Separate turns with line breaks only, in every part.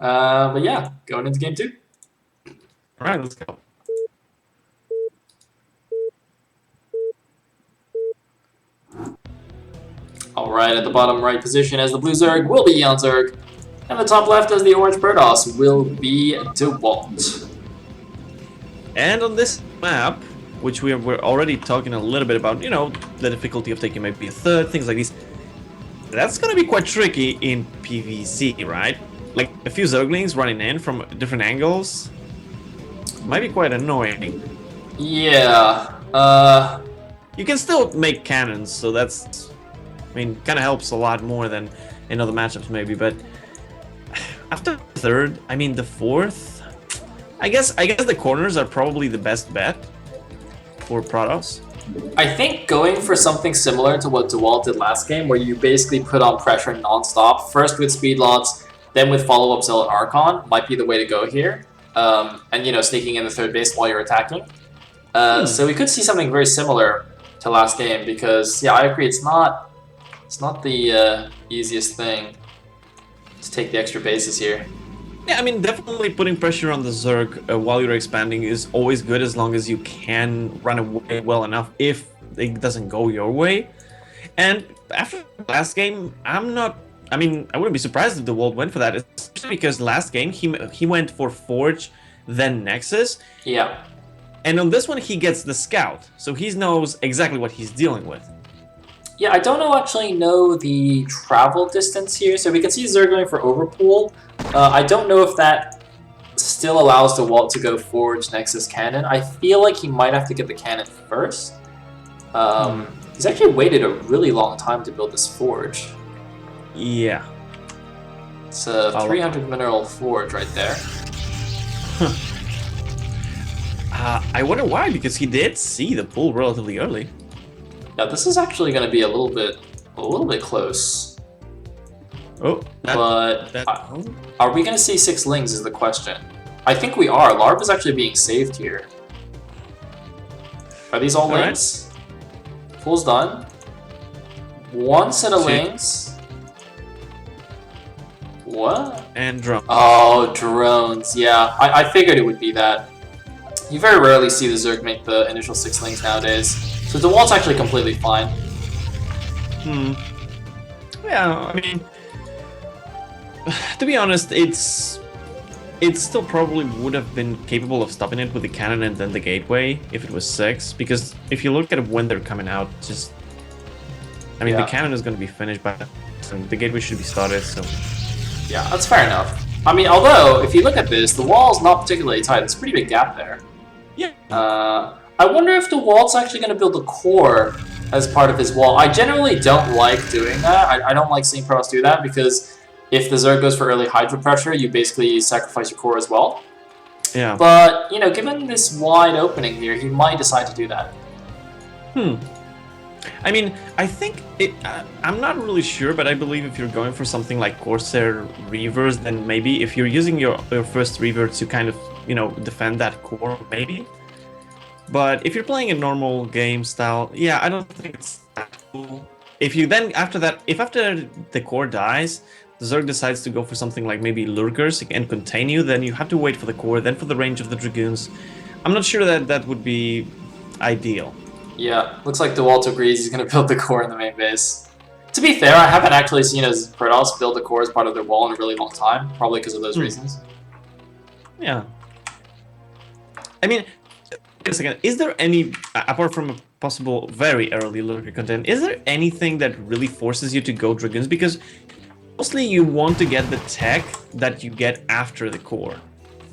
But yeah, going into game 2.
All right, let's go.
Alright, at the bottom right position as the blue Zerg will be eOnzErG. And the top left as the orange Protoss will be Dewalt.
And on this map, which we're already talking a little bit about, you know, the difficulty of taking maybe a third, things like these. That's gonna be quite tricky in PvC, right? Like a few Zerglings running in from different angles might be quite annoying.
Yeah,
You can still make cannons, so that's, I mean, kind of helps a lot more than in other matchups maybe. But after the third, I mean the fourth, I guess the corners are probably the best bet for Protoss.
I think going for something similar to what Dewalt did last game, where you basically put on pressure non-stop, first with speedlots, then with follow-up Zealot Archon, might be the way to go here. And, you know, sneaking in the third base while you're attacking. So we could see something very similar to last game, because, yeah, I agree, it's not the easiest thing to take the extra bases here.
Yeah, I mean, definitely putting pressure on the Zerg while you're expanding is always good, as long as you can run away well enough if it doesn't go your way. And after the last game, I wouldn't be surprised if the Dewalt went for that, especially because last game he went for Forge, then Nexus.
Yeah.
And on this one, he gets the Scout, so he knows exactly what he's dealing with.
Yeah, I don't actually know the travel distance here, so we can see Zerg going for Overpool. I don't know if that still allows Dewalt to go Forge, Nexus, Cannon. I feel like he might have to get the Cannon first. He's actually waited a really long time to build this Forge.
Yeah.
It's a 300 mineral Forge right there.
I wonder why, because he did see the pool relatively early.
Yeah, this is actually going to be a little bit close.
Oh,
are we going to see 6 Lings is the question. I think we are. Larv is actually being saved here. Are these all Lings? Right. Pool's done. 1 set of Lings. What?
And drones.
Oh, drones. Yeah, I figured it would be that. You very rarely see the Zerg make the initial 6 Lings nowadays. So Dewalt's actually completely fine.
Yeah, I mean, to be honest, it still probably would have been capable of stopping it with the cannon and then the gateway if it was 6. Because if you look at when they're coming out, the cannon is going to be finished by then. The gateway should be started, so...
Yeah, that's fair enough. I mean, although, if you look at this, the wall's not particularly tight. It's a pretty big gap there.
Yeah.
I wonder if Dewalt's actually going to build a core as part of his wall. I generally don't like doing that. I don't like seeing Protoss do that, because if the Zerg goes for early Hydra pressure, you basically sacrifice your core as well.
Yeah.
But, you know, given this wide opening here, he might decide to do that.
I mean, I think I'm not really sure, but I believe if you're going for something like Corsair Reavers, then maybe if you're using your first Reaver to kind of, you know, defend that core, maybe. But if you're playing a normal game style, yeah, I don't think it's that cool. If you then, after the core dies, the Zerg decides to go for something like maybe Lurkers and contain you, then you have to wait for the core, then for the range of the Dragoons. I'm not sure that would be ideal.
Yeah, looks like Dewalt agrees he's going to build the core in the main base. To be fair, I haven't actually seen his Protoss build a core as part of their wall in a really long time, probably because of those reasons.
Yeah. I mean, wait a second, is there any, apart from a possible very early Lurker content, is there anything that really forces you to go Dragoons? Because mostly you want to get the tech that you get after the core.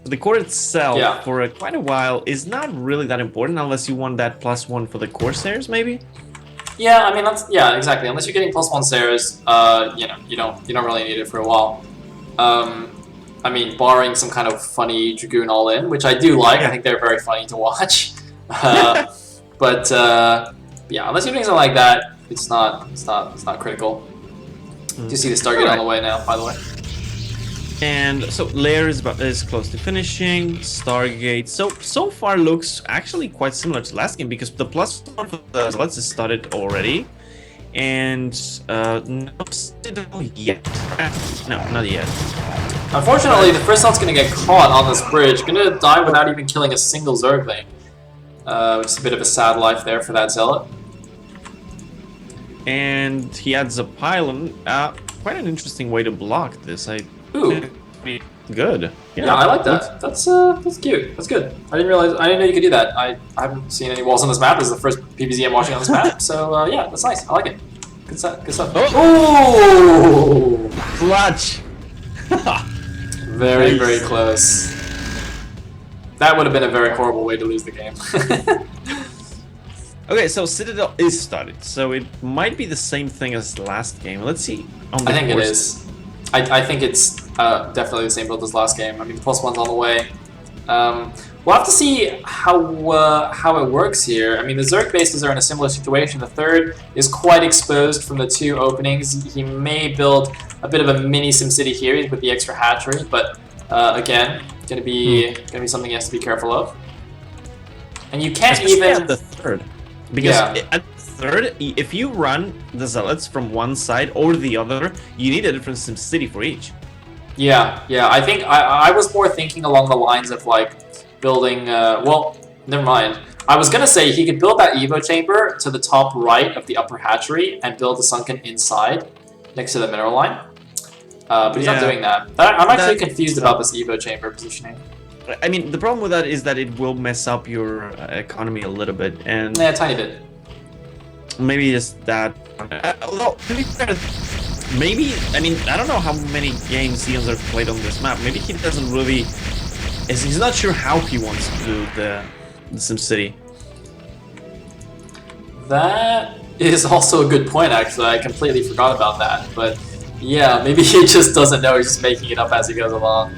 The core itself, for quite a while, is not really that important unless you want that +1 for the Corsairs, maybe?
Yeah, I mean, yeah, exactly. Unless you're getting +1 Saras, you know, you don't really need it for a while. I mean, barring some kind of funny Dragoon all-in, which I do like. I think they're very funny to watch. But yeah, unless you're doing something like that, it's not critical. Do you see the Stargate on the way now, by the way?
And so Lair is close to finishing. Stargate so far looks actually quite similar to last game, because the +1 for the Zealots is started already, and no Citadel yet. No, not yet.
Unfortunately, the first Zealot's gonna get caught on this bridge. Gonna die without even killing a single Zergling. Which is a bit of a sad life there for that Zealot.
And he adds a pylon. Quite an interesting way to block this.
Ooh.
Good.
Yeah, I like that. That's cute. That's good. I didn't know you could do that. I haven't seen any walls on this map. This is the first PvZ I'm watching on this map. So yeah, that's nice. I like it. Good stuff. Good stuff.
Oh! Clutch.
Very, very close. That would have been a very horrible way to lose the game.
Okay, so Citadel is started, so it might be the same thing as last game. Let's see.
I think it is. I think it's definitely the same build as last game. I mean, +1's on the way. We'll have to see how it works here. I mean, the Zerg bases are in a similar situation. The third is quite exposed from the two openings. He may build a bit of a mini SimCity here with the extra hatchery, but again, gonna be something he has to be careful of. And you can't
especially
even
at the third, because at the third, if you run the Zealots from one side or the other, you need a different SimCity for each.
Yeah. I think I was more thinking along the lines of like building. Well, never mind. I was gonna say he could build that Evo chamber to the top right of the upper hatchery and build the sunken inside next to the mineral line. But he's not doing that. I'm actually confused about this Evo chamber positioning.
I mean, the problem with that is that it will mess up your economy a little bit, and
Yeah, a tiny bit.
maybe just that. Although, to be fair, maybe, I mean, I don't know how many games eOnzErG played on this map. Maybe he doesn't really. He's not sure how he wants to do the SimCity.
That is also a good point, actually. I completely forgot about that. But yeah, maybe he just doesn't know. He's just making it up as he goes along,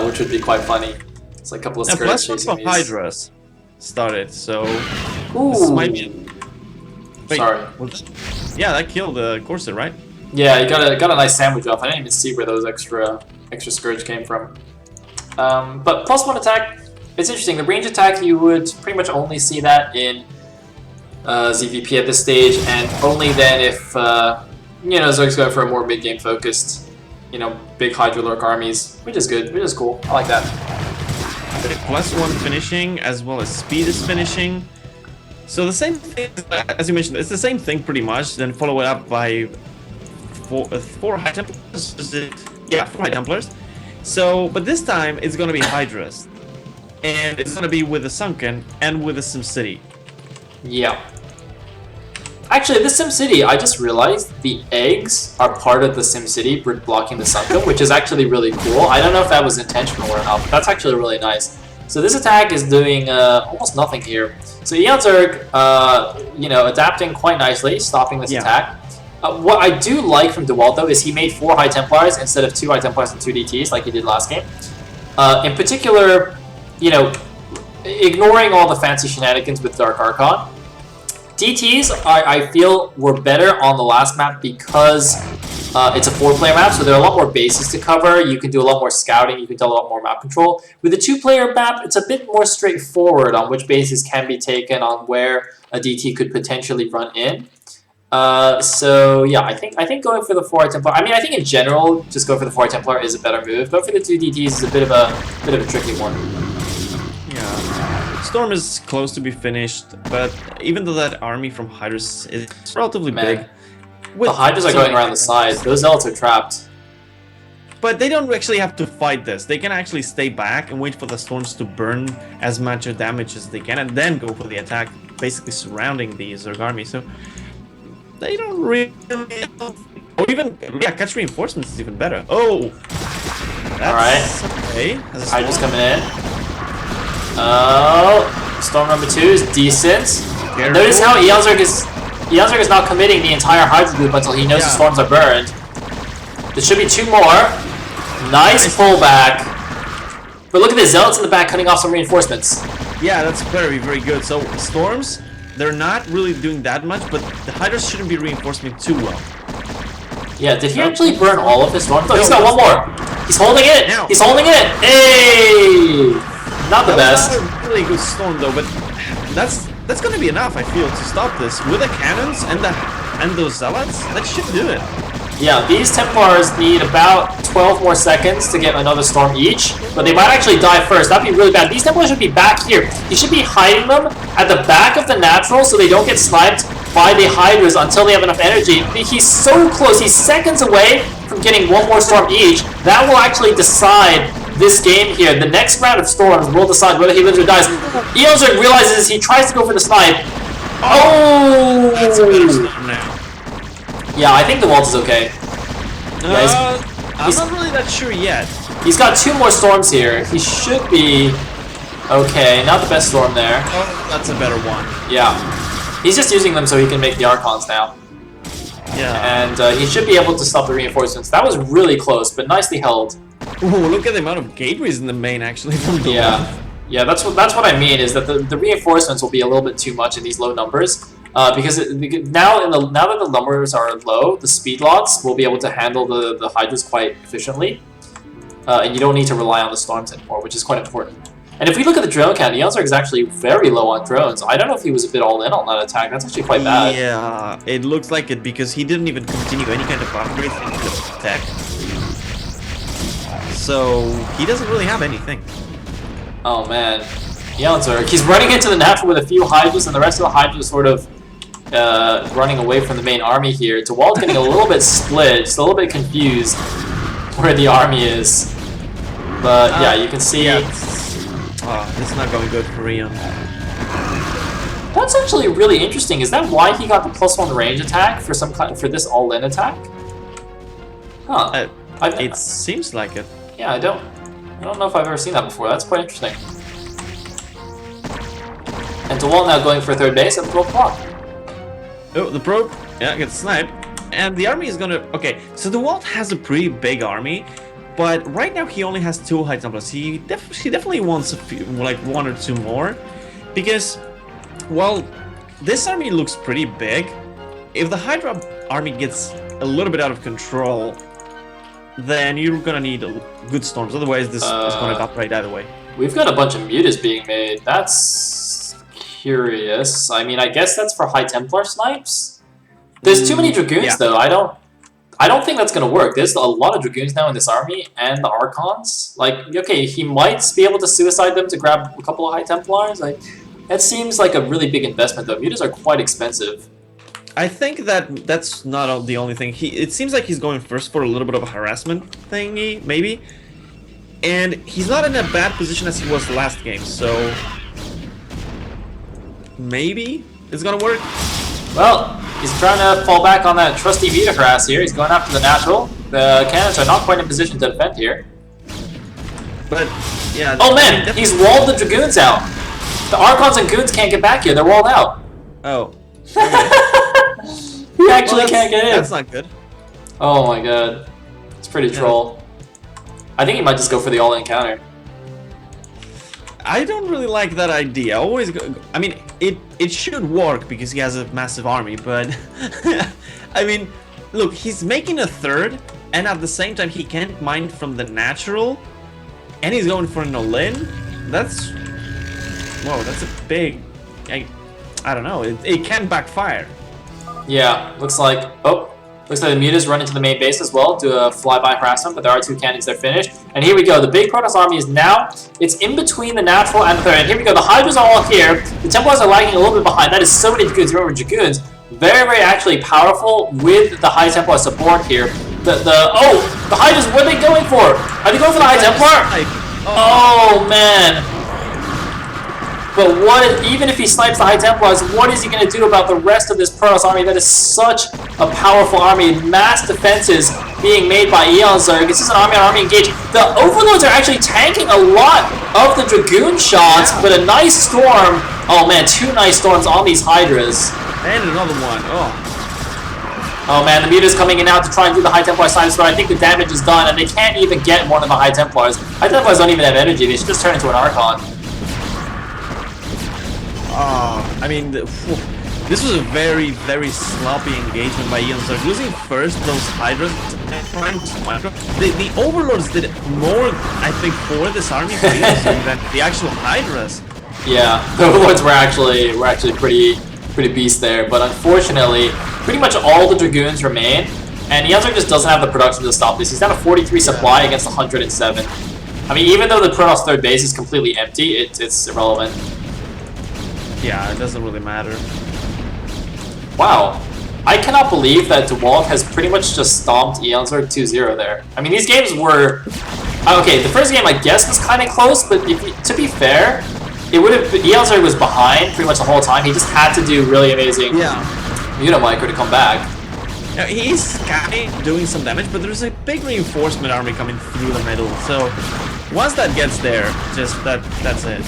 which would be quite funny. It's like a couple of skirts chasing me.
Hydras started, so
Ooh.
this might be. Wait,
Sorry.
Yeah, that killed the Corsair, right?
Yeah, you got a nice sandwich off. I didn't even see where those extra Scourge came from. But +1 attack, it's interesting. The range attack, you would pretty much only see that in ZVP at this stage, and only then if Zerg's going for a more mid-game focused, big Hydrolurk armies, which is good, which is cool. I like that.
+1 finishing as well as speed is finishing. So the same thing, as you mentioned, it's the same thing pretty much. Then follow it up by four High Templars. Yeah, 4 High Templars. So, but this time it's gonna be Hydras, and it's gonna be with the Sunken and with the SimCity.
Yeah. Actually, the SimCity, I just realized the eggs are part of the SimCity blocking the Sunken, which is actually really cool. I don't know if that was intentional or not, but that's actually really nice. So this attack is doing almost nothing here. So eOnzErG, adapting quite nicely, stopping this attack. What I do like from Dewalt, though, is he made 4 High Templars instead of 2 High Templars and 2 DTs like he did last game. In particular, ignoring all the fancy shenanigans with Dark Archon, DTs, I feel, were better on the last map because it's a 4-player map, so there are a lot more bases to cover. You can do a lot more scouting. You can do a lot more map control. With a 2-player map, it's a bit more straightforward on which bases can be taken, on where a DT could potentially run in. So yeah, I think going for the 4 Templar. I mean, I think in general, just go for the 4 Templar is a better move. Go for the 2 DTs is a bit of a tricky one.
Yeah, Storm is close to be finished, but even though that army from Hydras is relatively big,
the Hydras are going around the sides. Those Zealots are trapped.
But they don't actually have to fight this. They can actually stay back and wait for the Storms to burn as much damage as they can, and then go for the attack, basically surrounding the Zerg army. So they don't really... Or even, catch reinforcements is even better. Oh! That's okay.
Hydras coming in. Oh, Storm number 2 is decent. Notice how eOnzErG is not committing the entire Hydra group until he knows the Storms are burned. There should be 2 more. Nice pullback. But look at the Zealots in the back cutting off some reinforcements.
Yeah, that's very, very good. So, Storms, they're not really doing that much, but the Hydras shouldn't be reinforcing too well.
Yeah, did he actually burn all of his Storms? No, he's got 1 more. He's holding it. He's holding it. Hey! Not the best.
Not a really good Storm, though, but that's going to be enough, I feel, to stop this. With the cannons and those Zealots, that should do it.
Yeah, these Templars need about 12 more seconds to get another storm each, but they might actually die first. That'd be really bad. These Templars should be back here. He should be hiding them at the back of the natural so they don't get sniped by the Hydras until they have enough energy. He's so close. He's seconds away from getting one more storm each. That will actually decide this game here. The next round of storms will decide whether he lives or dies. eOnzErG realizes he tries to go for the snipe. Oh!
That's a better storm now.
Yeah, I think Dewalt is okay.
I'm not really that sure yet.
He's got 2 more storms here. He should be okay. Not the best storm there.
Oh, that's a better one.
Yeah. He's just using them so he can make the Archons now.
Yeah.
And he should be able to stop the reinforcements. That was really close, but nicely held.
Ooh, look at the amount of gateways in the main, actually. From Dewalt.
Yeah. Yeah, that's what I mean, is that the reinforcements will be a little bit too much in these low numbers. Because now that the numbers are low, the speed lots will be able to handle the Hydras quite efficiently. And you don't need to rely on the storms anymore, which is quite important. And if we look at the drone count, eOnzErG is actually very low on drones. I don't know if he was a bit all in on that attack. That's actually quite bad.
Yeah, it looks like it because he didn't even continue any kind of upgrades into the tech. So he doesn't really have anything.
Oh man, eOnzErG. He's running into the natural with a few Hydras, and the rest of the Hydras sort of running away from the main army here. Dewalt getting a little bit split, just a little bit confused where the army is. But yeah, you can see.
Yeah, this is not going good for eOn.
That's actually really interesting. Is that why he got the +1 range attack for for this all-in attack? Huh.
It seems like it.
Yeah, I don't know if I've ever seen that before. That's quite interesting. And Dewalt now going for third base at the 12 o'clock.
Oh, the probe. Yeah, gets sniped. And the army is gonna... Okay, so Dewalt has a pretty big army, but right now he only has 2 high templars. He definitely wants a few, like 1 or 2 more, because, well, this army looks pretty big. If the Hydra army gets a little bit out of control, then you're gonna need good storms. Otherwise, this is gonna evaporate either way.
We've got a bunch of mutas being made. That's curious. I mean, I guess that's for High Templar snipes. There's too many Dragoons, though. I don't think that's gonna work. There's a lot of Dragoons now in this army, and the Archons. Like, okay, he might be able to suicide them to grab a couple of High Templars. Like, that seems like a really big investment, though. Mutas are quite expensive.
I think that's not the only thing. It seems like he's going first for a little bit of a harassment thingy, maybe. And he's not in a bad position as he was last game, so maybe it's gonna work.
Well, he's trying to fall back on that trusty Vita harass here. He's going after the natural. The cannons are not quite in position to defend here.
But yeah.
Oh man, he's walled the Dragoons out. The Archons and Goons can't get back here. They're walled out.
Oh.
He actually can't get in.
That's not good.
Oh my god. It's pretty troll. I think he might just go for the all-in counter.
I don't really like that idea. I mean, it should work because he has a massive army, but I mean, look, he's making a third, and at the same time he can't mine from the natural, and he's going for an all-in. That's a big. I don't know. It can backfire.
Yeah, looks like the mutas run into the main base as well, do a flyby harassment, but there are 2 cannons that are finished. And here we go, the big Protoss army is now, it's in between the natural and the third. And here we go, the Hydras are all here, the Templars are lagging a little bit behind. That is so many Dragoons. Remember, Dragoons, very, very actually powerful with the High Templar support here. The Hydras, what are they going for? Are they going for the High Templar? Oh man. But even if he snipes the High Templars, what is he going to do about the rest of this Protoss army? That is such a powerful army. Mass defenses being made by eOnzErG. This is an army-on-army engage. The Overlords are actually tanking a lot of the Dragoon shots, but a nice storm. Oh man, 2 nice storms on these Hydras.
And another one.
Oh man, the muta's coming in now to try and do the High Templar side of the I think the damage is done, and they can't even get one of the High Templars. High Templars don't even have energy. They should just turn into an Archon.
I mean, this was a very, very sloppy engagement by eOnzErG. Losing first those Hydras, the Overlords did more, I think, for this army for eOnzErG than the actual Hydras.
Yeah, the Overlords were actually pretty beast there, but unfortunately, pretty much all the Dragoons remain, And eOnzErG just doesn't have the production to stop this. He's down to 43 supply against 107. I mean, even though the Protoss third base is completely empty, it's irrelevant.
Yeah, it doesn't really matter.
Wow. I cannot believe that Dewalt has pretty much just stomped eOnzErG 2-0 there. I mean, these games were... Okay, the first game I guess was kind of close, but to be fair, it would have... eOnzErG was behind pretty much the whole time. He just had to do really amazing Unimicro to come back.
Now, he's kind of doing some damage, but there's a big reinforcement army coming through the middle. So once that gets there, just that's it.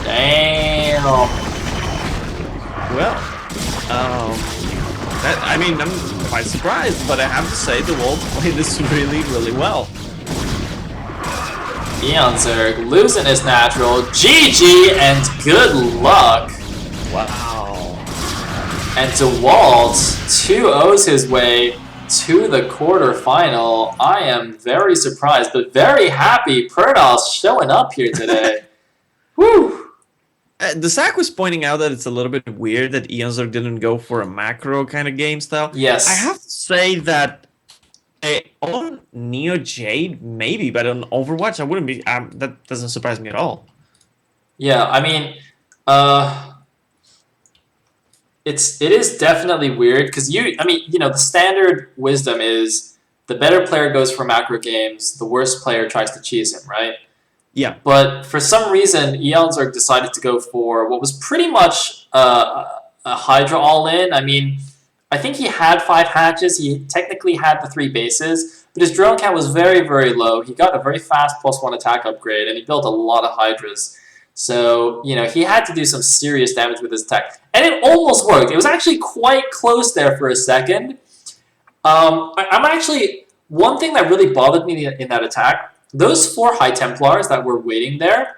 Damn.
Well, I mean, I'm quite surprised, but I have to say Dewalt played this really, really well.
eOnzErG losing his natural. GG and good luck.
Wow.
And Dewalt 2-0s his way to the quarterfinal. I am very surprised, but very happy Protoss showing up here today. Woo!
The Sack was pointing out that it's a little bit weird that eOnzErG didn't go for a macro kind of game style.
Yes.
I have to say that on Neo Jade, maybe, but on Overwatch, I wouldn't be. That doesn't surprise me at all.
Yeah, I mean, it is definitely weird because the standard wisdom is the better player goes for macro games, the worst player tries to cheese him, right?
Yeah.
But for some reason, eOnzErG decided to go for what was pretty much a Hydra all-in. I mean, I think he had 5 hatches. He technically had the 3 bases, but his drone count was very, very low. He got a very fast +1 attack upgrade, and he built a lot of Hydras. So, he had to do some serious damage with his attack. And it almost worked. It was actually quite close there for a second. I'm actually... One thing that really bothered me in that attack, those 4 High Templars that were waiting there,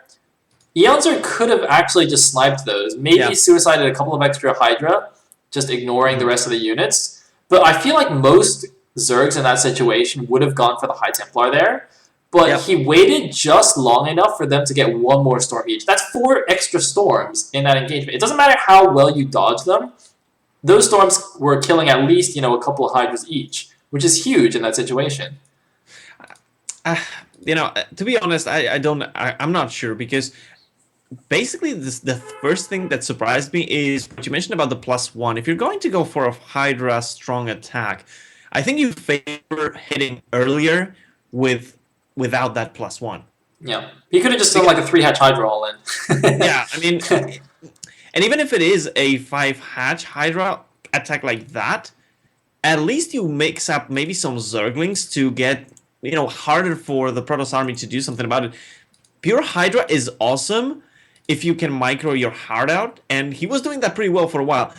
eOnzErG could have actually just sniped those. Maybe suicided a couple of extra Hydra, just ignoring the rest of the units. But I feel like most Zergs in that situation would have gone for the High Templar there. But he waited just long enough for them to get 1 more storm each. That's 4 extra storms in that engagement. It doesn't matter how well you dodge them. Those storms were killing at least, a couple of Hydras each, which is huge in that situation.
To be honest, I'm not sure, because basically the first thing that surprised me is what you mentioned about the +1. If you're going to go for a Hydra strong attack, I think you favor hitting earlier without that +1.
Yeah. He could have just done like a 3-hatch Hydra all in.
Yeah, I mean, and even if it is a 5-hatch Hydra attack like that, at least you mix up maybe some Zerglings to get, harder for the Protoss army to do something about it. Pure Hydra is awesome if you can micro your heart out, and he was doing that pretty well for a while.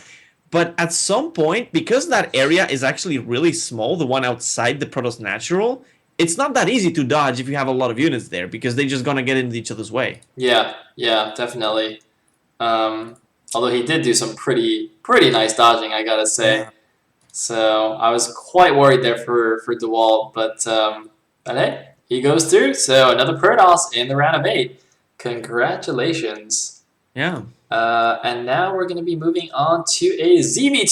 But at some point, because that area is actually really small, the one outside the Protoss natural, it's not that easy to dodge if you have a lot of units there, because they're just going to get into each other's way.
Yeah, definitely. Although he did do some pretty nice dodging, I gotta say. Yeah. So I was quite worried there for Dewalt, but hey, he goes through. So another Protoss in the round of 8. Congratulations.
Yeah.
And now we're going to be moving on to a ZVT.